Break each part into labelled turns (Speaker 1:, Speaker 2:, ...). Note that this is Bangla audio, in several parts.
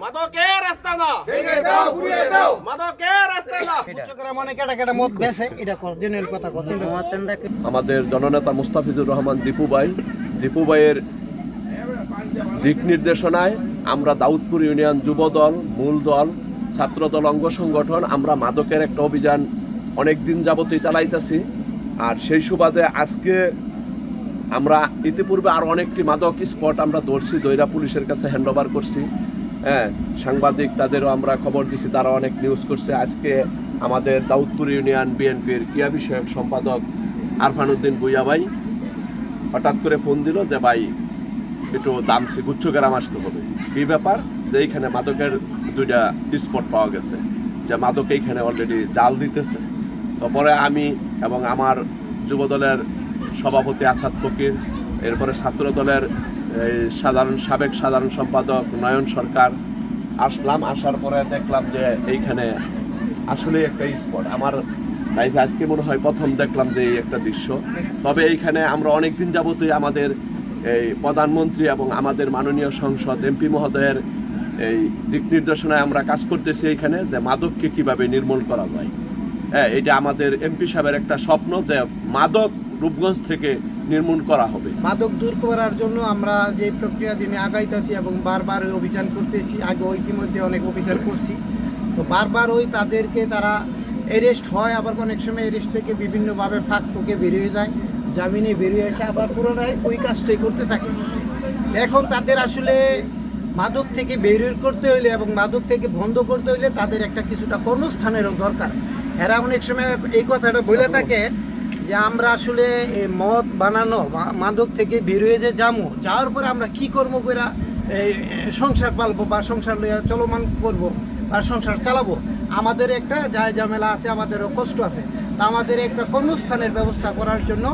Speaker 1: মাদকের রাস্তা না ভেঙে দাও, পুড়িয়ে দাও। মাদকের রাস্তা না।
Speaker 2: মনে কেটা কেটা মত বেছে এটা জেনুইন কথা কচ্ছেন।
Speaker 3: আমাদের জননেতা মুস্তাফিজুর রহমান দীপু ভাইয়ের দিক নির্দেশনায় আমরা দাউদপুর ইউনিয়ন যুবদল, মূল দল, ছাত্রদল, অঙ্গ সংগঠন আমরা মাদকের একটা অভিযান অনেক দিন যাবতই চালাইতেছি। আর সেই সুবাদে আজকে আমরা ইতিপূর্বে আরও অনেকটি মাদক স্পট আমরা দইরা পুলিশের কাছে হ্যান্ডওভার করছি। হ্যাঁ, সাংবাদিক তাদেরও আমরা খবর দিছি, তারা অনেক নিউজ করছে। আজকে আমাদের দাউদপুর ইউনিয়ন বিএনপির ক্রিয়া বিষয়ক সম্পাদক আরফান উদ্দিন ভূঁইয়া ভাই হঠাৎ করে ফোন দিল যে ভাই একটু দামসি গুচ্ছগ্রাম আসতে হবে। এই ব্যাপার যে এইখানে মাদকের 2টা স্পট পাওয়া গেছে, যে মাদক এইখানে অলরেডি জাল দিতেছে। তারপরে আমি এবং আমার যুবদলের সভাপতি আসাদ ফকির, এরপরে ছাত্রদলের সাবেক সাধারণ সম্পাদক নয়ন সরকার আসলাম। আসার পরে দেখলাম যে এইখানে আসলে একটা স্পট আমার লাইফে আজকে মনে হয় প্রথম দেখলাম যে এই একটা দৃশ্য। তবে এইখানে আমরা অনেক দিন যাবতই আমাদের এই প্রধানমন্ত্রী এবং আমাদের মাননীয় সংসদ এমপি মহোদয়ের এই দিক নির্দেশনায় আমরা কাজ করতেছি এইখানে, যে মাদককে কিভাবে নির্মূল করা যায়। হ্যাঁ, এটা আমাদের এমপি সাহেবের একটা স্বপ্ন যে মাদক রূপগঞ্জ থেকে নির্মূল করা হবে।
Speaker 2: মাদক দূর করার জন্য আমরা যে প্রক্রিয়া দিনে আগাইতেছি এবং বারবার ওই অভিযান করতেছি। আগে ইতিমধ্যে অনেক অভিযান করছি, তো বারবার তাদেরকে তারা অ্যারেস্ট হয়, আবার অনেক সময় অ্যারেস্ট থেকে বিভিন্নভাবে ফাঁক ফুকে বেরিয়ে যায়, জামিনে বেরিয়ে এসে আবার পুনরায় ওই কাজটাই করতে থাকে। এখন তাদের আসলে মাদক থেকে বের করতে হইলে এবং মাদক থেকে বন্ধ করতে হইলে তাদের একটা কিছুটা কর্মস্থানেরও দরকার। এরা অনেক সময় এই কথাটা বলে থাকে যে আমরা আসলে এই মদ বানানো মাদক থেকে বের হয়ে যে যাওয়ার পরে আমরা কি করবো করে এই সংসার পালবো বা সংসার লইয়া চলমান করবো বা সংসার চালাবো। আমাদের একটা যায় ঝামেলা আছে, আমাদেরও কষ্ট আছে, তা আমাদের একটা কর্মস্থানের ব্যবস্থা করার জন্য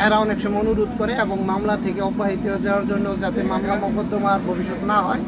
Speaker 2: এরা অনেক সময় অনুরোধ করে এবং মামলা থেকে অব্যাহতি যাওয়ার জন্য, যাতে মামলা মোকদ্দমার ভবিষ্যৎ না হয়